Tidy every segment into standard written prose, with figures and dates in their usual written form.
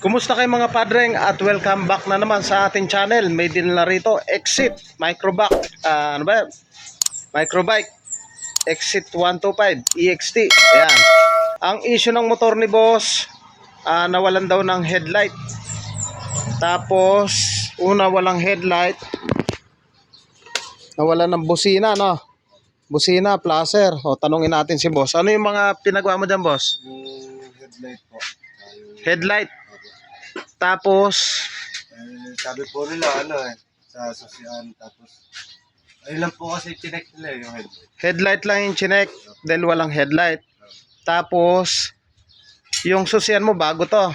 Kumusta kayo mga padreng at welcome back na naman sa ating channel. May din na rito Exit Microbike, Microbike Exit 125 EXT. Ayan. Ang issue ng motor ni boss, nawalan daw ng headlight. Tapos una walang headlight, nawalan ng busina, no? Busina, placer. O tanungin natin si boss. Ano yung mga pinagawa mo dyan, boss? Yung headlight po. Headlight. Tapos Sabi po nila sa sosyan, tapos ayun lang po kasi chinek nila yung headlight. headlight lang yung chinek dahil walang headlight. Tapos yung susian mo bago to,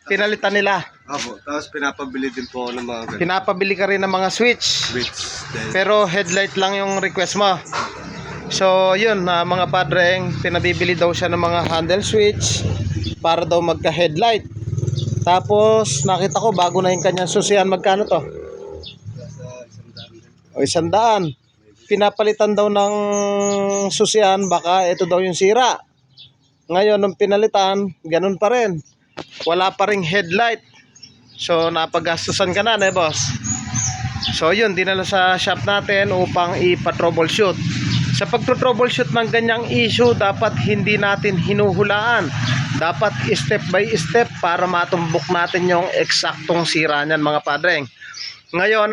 pinalitan nila. Opo, tapos pinapabili din po ako ng mga ganun. Pinapabili ka rin ng mga switch, pero headlight lang yung request mo. So yun, mga padreng, pinabibili daw siya ng mga handle switch para daw magka headlight. Tapos nakita ko bago na yung kanyang susian. Magkano to? O 100. Pinapalitan daw ng susian, baka ito daw yung sira. Ngayon nung pinalitan, ganun pa rin, wala pa ring headlight. So napagastusan ka na, boss. So yun, dinala sa shop natin upang ipa-troubleshoot. Sa pagto-troubleshoot ng ganyang issue, dapat hindi natin hinuhulaan. Dapat step by step para matumbok natin yung eksaktong sira niyan, mga padreng. Ngayon,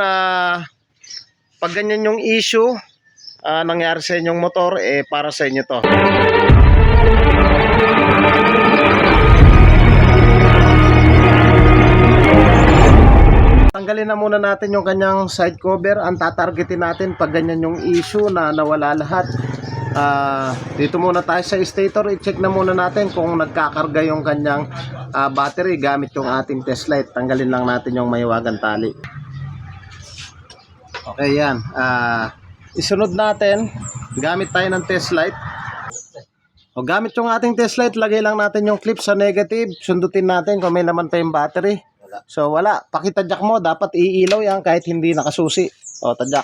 pag ganyan yung issue, nangyari sa inyong motor, para sa inyo to. Tanggalin na muna natin yung kanyang side cover. Ang tatargetin natin pag ganyan yung issue na nawala lahat. Dito muna tayo sa stator. I-check na muna natin kung nagkakarga yung kanyang battery gamit yung ating test light. Tanggalin lang natin yung mahiwagang tali. Okay, yan. Isunod natin, gamit tayo ng test light. O gamit yung ating test light, lagay lang natin yung clip sa negative. Sundutin natin kung may naman pa yung battery. So wala, pakitadyak mo, dapat iilaw yan kahit hindi nakasusi. O tadyak.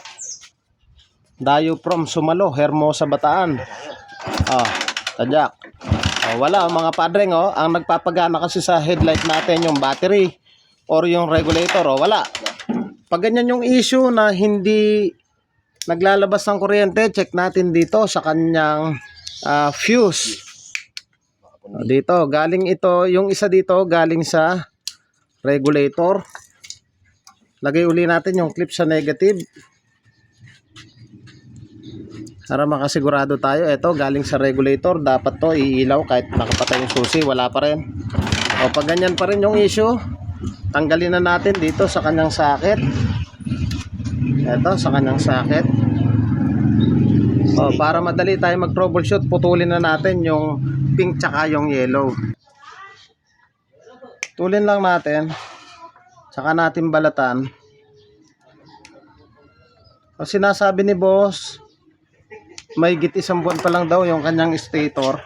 Dayo from Sumalo, Hermosa, Bataan. Tadyak. Wala mga padreng, ang nagpapagana kasi sa headlight natin yung battery or yung regulator, wala. Pag ganyan yung issue na hindi naglalabas ng kuryente, check natin dito sa kanyang fuse. Dito, galing ito, yung isa dito galing sa regulator. Lagay uli natin yung clip sa negative para makasigurado tayo. Ito galing sa regulator, dapat to iilaw kahit nakapatay yung susi, wala pa rin. Pag ganyan pa rin yung issue, tanggalin na natin dito sa kanyang socket. Ito sa kanyang socket. Para madali tayo mag troubleshoot, putulin na natin yung pink tsaka yung yellow. Tulin lang natin, tsaka natin balatan. Sinasabi ni boss, may git 1 buwan pa lang daw yung kanyang stator.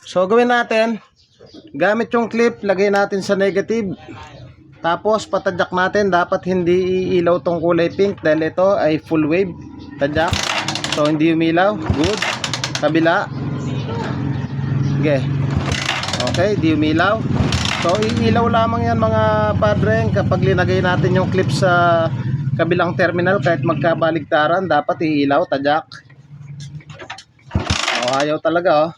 So gawin natin, gamit yung clip, lagay natin sa negative. Tapos patadyak natin, dapat hindi iilaw tong kulay pink dahil ito ay full wave. Tadyak. So hindi umilaw. Good. Kabila. Okay, di umilaw. So iilaw lamang yan mga padreng kapag linagay natin yung clip sa kabilang terminal. Kahit magkabaligtaran, dapat iilaw. Tadyak. Ayaw talaga.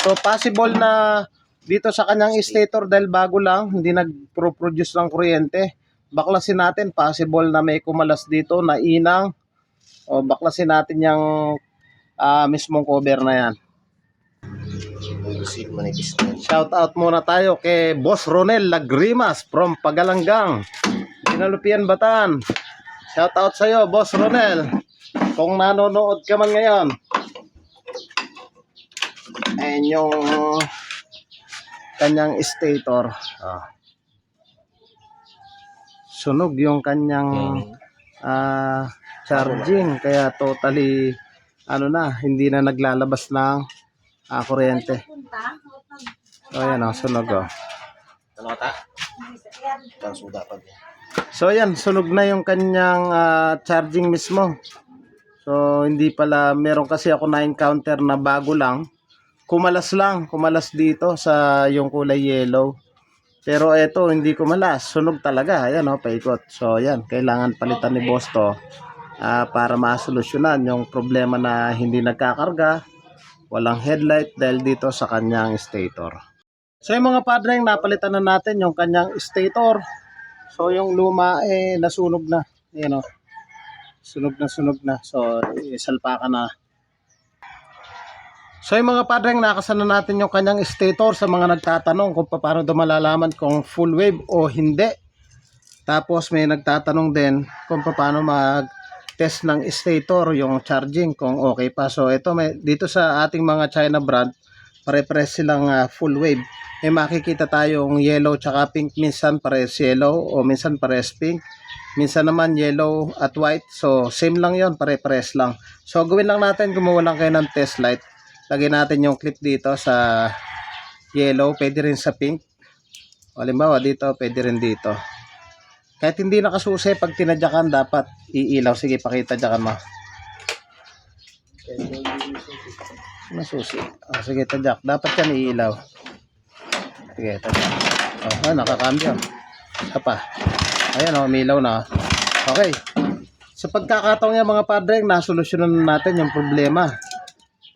So possible na dito sa kanyang stator dahil bago lang, hindi nagpo-produce ng kuryente. Baklasin natin, possible na may kumalas dito na inang. Baklasin natin yung mismong cover na yan. Shout out muna tayo kay Boss Ronel Lagrimas from Pagalanggang, Dinalupian, Bataan. Shout out sa iyo, Boss Ronel. Kung nanonood ka man ngayon. Ayan yung kanyang stator. Sunog yung kanyang charging, kaya totally hindi na naglalabas ng kuryente. Ayan, sunog. So ayan, sunog na yung kanyang charging mismo. So hindi pala, meron kasi ako na-encounter na bago lang, kumalas dito sa yung kulay yellow. Pero eto, hindi ko malas. Sunog talaga. Ayan o, paikot. So, ayan. Kailangan palitan ni boss to para masolusyonan yung problema na hindi nagkakarga, walang headlight dahil dito sa kanyang stator. So, yung mga padreng, napalitan na natin yung kanyang stator. So, yung luma nasunog na. Ayan o. Sunog na. So, isalpa ka na. So yung mga padreng, nakasana natin yung kanyang stator sa mga nagtatanong kung paano daw malalaman kung full wave o hindi. Tapos may nagtatanong din kung paano mag-test ng stator, yung charging, kung okay pa. So ito, dito sa ating mga China brand, pare-pares silang full wave. May makikita tayong yellow tsaka pink, minsan pares yellow o minsan pares pink. Minsan naman yellow at white. So same lang yon, pare-pares lang. So gawin lang natin, gumawa lang kayo ng test light. Lagyan natin yung clip dito sa yellow, pwede rin sa pink. O, halimbawa dito, pwede rin dito. Kahit hindi nakasusi, pag tinadyakan, dapat iilaw. Sige, pakita dyakan mo. Nasusi. Sige, tadyak. Dapat yan iilaw. Sige, tadyak. Nakakambyo. Isa pa. Ayan, umilaw na. Okay. Sa pagkakataong yan, mga padreng, nasolusyonan na natin yung problema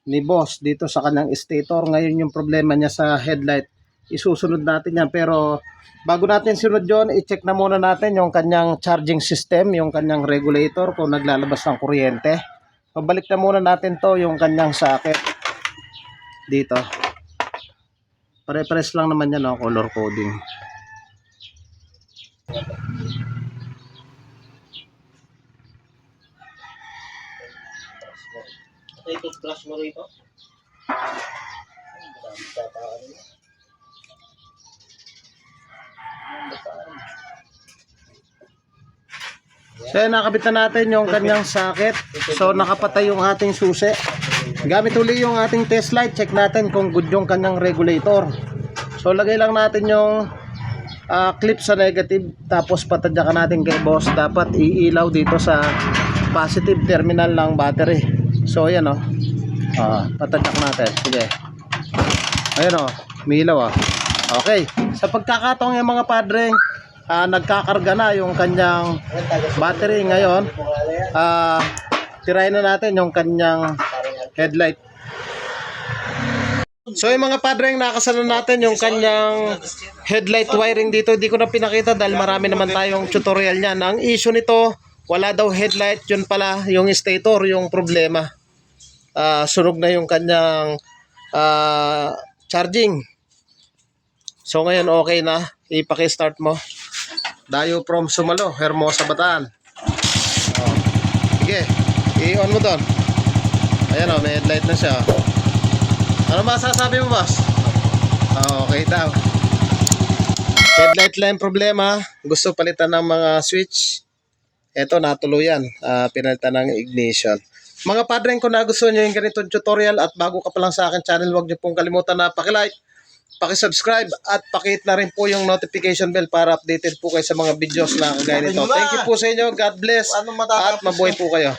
ni boss dito sa kanyang stator. Ngayon yung problema niya sa headlight, isusunod natin yan. Pero bago natin sunod yon, i-check na muna natin yung kanyang charging system, yung kanyang regulator kung naglalabas ng kuryente. Pabalik na muna natin to, yung kanyang socket dito. Pare-pares lang naman yan, no? Color coding. Ito toothbrush mo rito. So nakabit na natin yung kanyang socket. So nakapatay yung ating susi. Gamit uli yung ating test light. Check natin kung good yung kanyang regulator. So lagay lang natin yung clip sa negative. Tapos patadyakan natin kay boss. Dapat iilaw dito sa positive terminal ng battery. So ayan o. Patadyak natin. Sige. Ayan o. Umilaw o. Okay. Sa pagkakataong yung mga padreng, nagkakarga na yung kanyang battery ngayon. Tirayin na natin yung kanyang headlight. So yung mga padreng, nakasala natin yung kanyang headlight wiring dito. Di ko na pinakita dahil marami naman tayong tutorial niyan. Ang issue nito, wala daw headlight. Yun pala yung stator, yung problema. Sunog na yung kanyang charging. So ngayon okay na. Ipaki-start mo. Dayo from Sumalo, Hermosa, Bataan. Sige, i-on mo doon. Ayan o, may headlight na siya. Ano masasabi mo, boss? Okay daw. Headlight lang problema. Gusto palitan ng mga switch. Ito, natuluyan. Pinalitan ng ignition. Mga padreng, kung nagustuhan nyo yung ganitong tutorial at bago ka pa lang sa akin channel, huwag nyo pong kalimutan na pakilike, pakisubscribe at pakihit na rin po yung notification bell para updated po kayo sa mga videos na kagaya nito. Thank you po sa inyo. God bless at mabuhay po kayo.